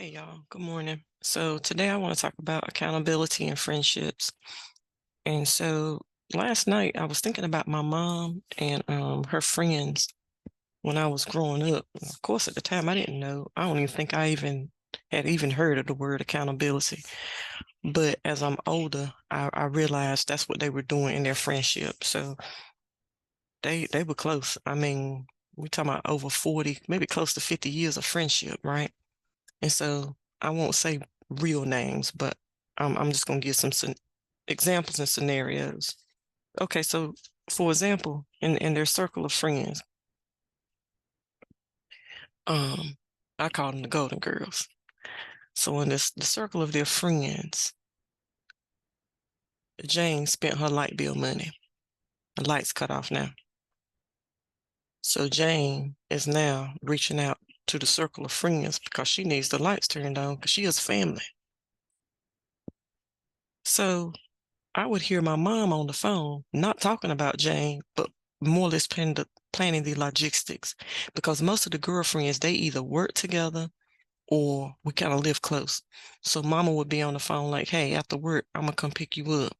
Hey y'all, good morning. So today I want to talk about accountability and friendships. And so last night I was thinking about my mom and her friends when I was growing up. Of course, at the time I didn't know. I don't even think I even had even heard of the word accountability. But as I'm older, I realized that's what they were doing in their friendship. So they were close. I mean, we're talking about over 40, maybe close to 50 years of friendship, right? And so I won't say real names, but I'm just going to give some examples and scenarios. Okay, so for example, in their circle of friends, um, I call them the Golden Girls. So in the circle of their friends, Jane spent her light bill money. The lights cut off now. So Jane is now reaching out to the circle of friends because she needs the lights turned on because she has family. So I would hear my mom on the phone, not talking about Jane, but more or less planning the logistics. Because most of the girlfriends, they either work together or we kind of live close. So mama would be on the phone like, hey, after work, I'm going to come pick you up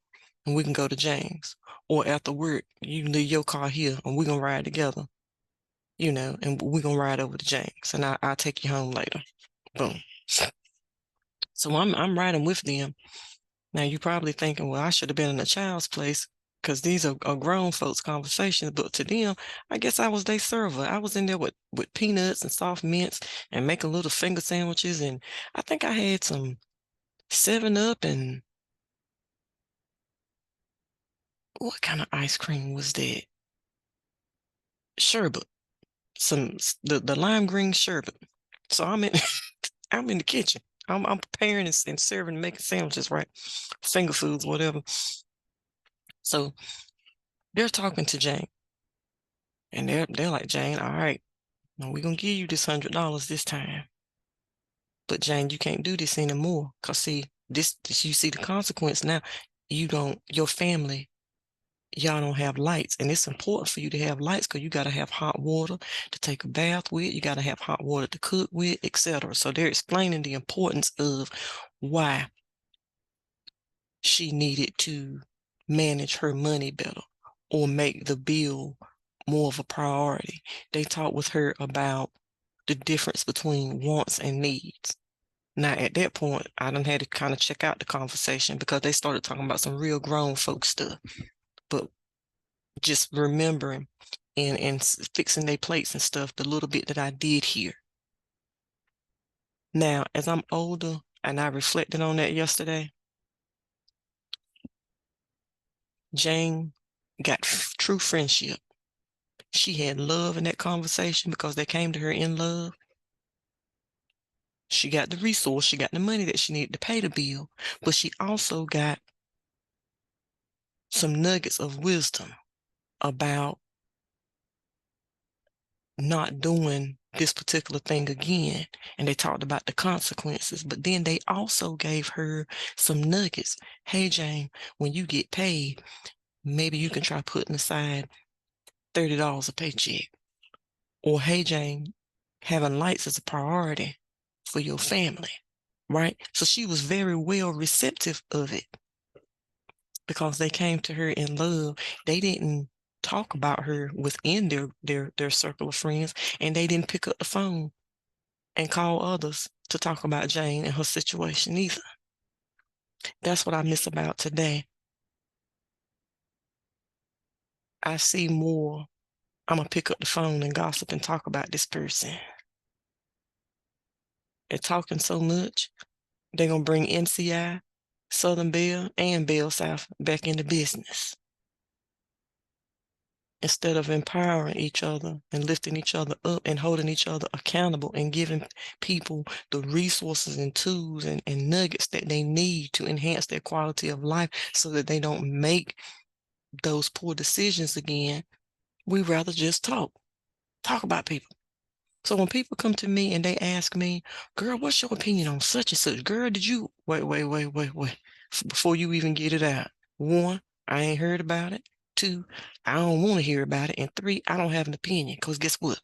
and we can go to James. Or after work, you can leave your car here and we're going to ride together, and we're going to ride over to James and I'll take you home later. Boom. So I'm riding with them. Now you're probably thinking, well, I should have been in a child's place because these are grown folks' conversations. But to them, I guess I was their server. I was in there with peanuts and soft mints and making little finger sandwiches. And I think I had some 7-Up and what kind of ice cream was that? Sherbet. The lime green sherbet. So I'm in I'm in the kitchen. I'm preparing and serving and making sandwiches, right? Finger foods, whatever. So they're talking to Jane. And they're like, Jane, all right, now we're gonna give you this $100 this time. But Jane, you can't do this anymore. Cause see, this you see the consequence now. Your family, y'all don't have lights. And it's important for you to have lights because you gotta have hot water to take a bath with, you gotta have hot water to cook with, etc. So they're explaining the importance of why she needed to manage her money better or make the bill more of a priority. They talked with her about the difference between wants and needs. Now, at that point, I done had to kind of check out the conversation because they started talking about some real grown folk stuff. But just remembering and fixing their plates and stuff, the little bit that I did hear. Now, as I'm older and I reflected on that yesterday, Jane got true friendship. She had love in that conversation because they came to her in love. She got the resource, she got the money that she needed to pay the bill, but she also got some nuggets of wisdom about not doing this particular thing again. And they talked about the consequences, but then they also gave her some nuggets. Hey, Jane, when you get paid, maybe you can try putting aside $30 a paycheck. Or, hey, Jane, having lights is a priority for your family, right? So she was very well receptive of it because they came to her in love. They didn't talk about her within their circle of friends, and they didn't pick up the phone and call others to talk about Jane and her situation either. That's what I miss about today. I see more, I'm gonna pick up the phone and gossip and talk about this person. They're talking so much, they're gonna bring MCI, Southern Bell, and Bell South back into business instead of empowering each other and lifting each other up and holding each other accountable and giving people the resources and tools and nuggets that they need to enhance their quality of life so that they don't make those poor decisions again. We rather just talk about people. So when people come to me and they ask me, girl, what's your opinion on such and such? Girl, did you wait. Before you even get it out. 1, I ain't heard about it. 2, I don't want to hear about it. And 3, I don't have an opinion. Because guess what?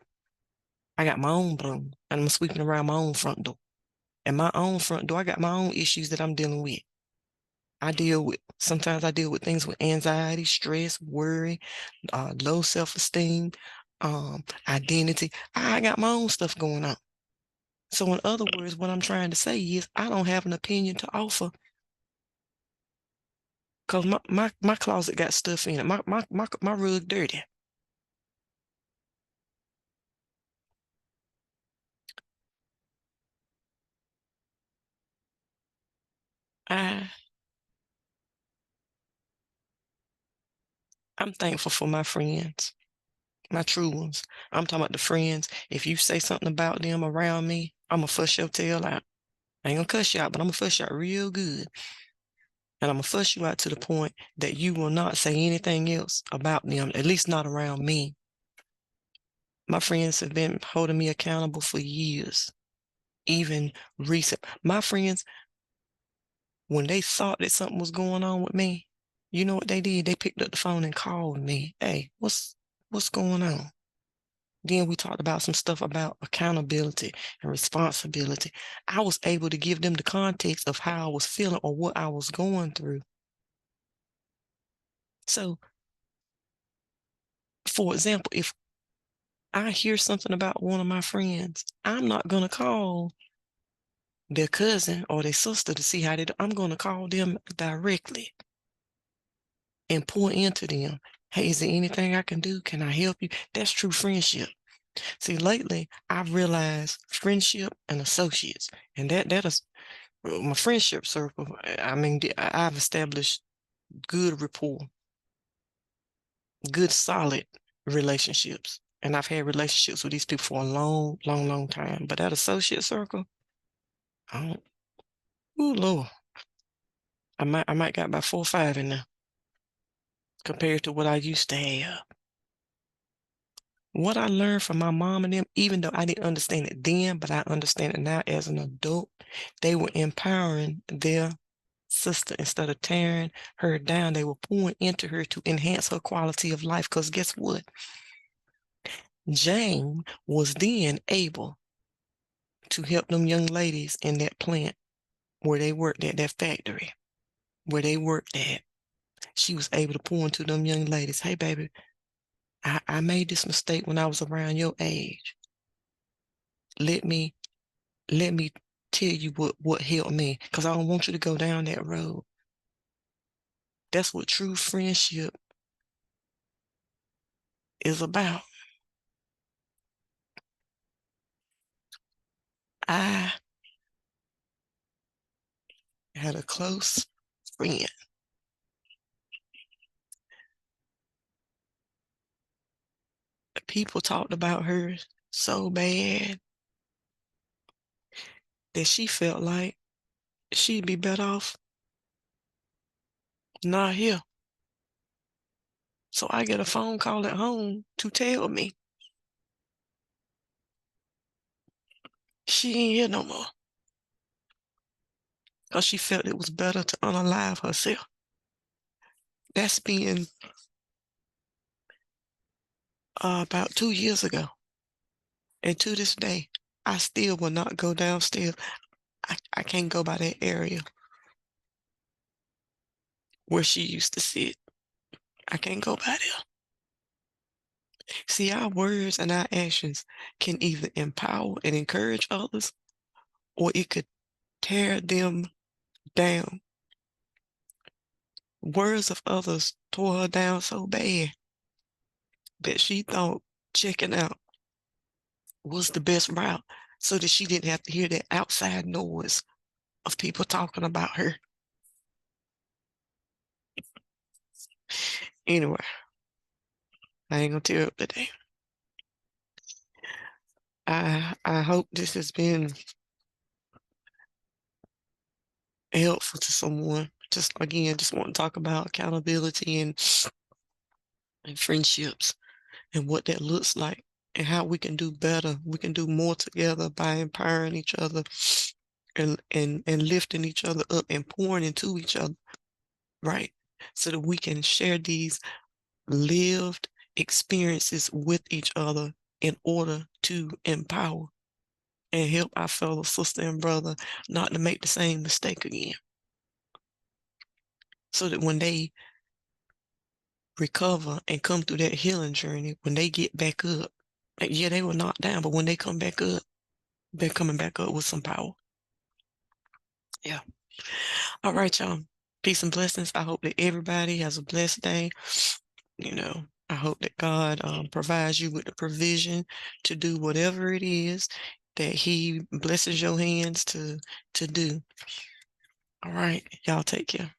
I got my own broom and I'm sweeping around my own front door. And my own front door, I got my own issues that I'm dealing with. Sometimes I deal with things with anxiety, stress, worry, low self-esteem, identity. I got my own stuff going on. So in other words, what I'm trying to say is I don't have an opinion to offer because my closet got stuff in it. My rug dirty. I I'm thankful for my friends, my true ones. I'm talking about the friends. If you say something about them around me, I'm gonna fuss your tail out. I ain't gonna cuss you out, but I'm gonna fuss you out real good. And I'm gonna fuss you out to the point that you will not say anything else about them, at least not around me. My friends have been holding me accountable for years, even recent. My friends, when they thought that something was going on with me, you know what they did? They picked up the phone and called me. Hey, what's going on? Then we talked about some stuff about accountability and responsibility. I was able to give them the context of how I was feeling or what I was going through. So, for example, if I hear something about one of my friends, I'm not going to call their cousin or their sister to see how they do. I'm going to call them directly and pour into them. Hey, is there anything I can do? Can I help you? That's true friendship. See, lately I've realized friendship and associates, and that is my friendship circle. I mean, I've established good rapport, good solid relationships, and I've had relationships with these people for a long, long, long time. But that associate circle, I don't. Oh Lord, I might got about 4 or 5 in there compared to what I used to have. What I learned from my mom and them, even though I didn't understand it then, but I understand it now as an adult, they were empowering their sister instead of tearing her down. They were pouring into her to enhance her quality of life. Because guess what? Jane was then able to help them young ladies in that plant where they worked at, that factory where they worked at. She was able to pour into them young ladies. Hey, baby, I made this mistake when I was around your age. Let me let me tell you what helped me, because I don't want you to go down that road. That's what true friendship is about. I had a close friend. People talked about her so bad that she felt like she'd be better off not here. So I get a phone call at home to tell me she ain't here no more because she felt it was better to unalive herself. That's been about 2 years ago. And to this day, I still will not go downstairs. I can't go by that area where she used to sit. I can't go by there. See, our words and our actions can either empower and encourage others, or it could tear them down. Words of others tore her down so bad that she thought checking out was the best route so that she didn't have to hear that outside noise of people talking about her. Anyway, I ain't gonna tear up today. I hope this has been helpful to someone. Just again, just want to talk about accountability and friendships and what that looks like and how we can do better. We can do more together by empowering each other and lifting each other up and pouring into each other, right? So that we can share these lived experiences with each other in order to empower. and help our fellow sister and brother not to make the same mistake again. So that when they recover and come through that healing journey, when they get back up, like, yeah, they were knocked down, but when they come back up, they're coming back up with some power. Yeah. All right, y'all. Peace and blessings. I hope that everybody has a blessed day. I hope that God provides you with the provision to do whatever it is that He blesses your hands to do. All right. Y'all take care.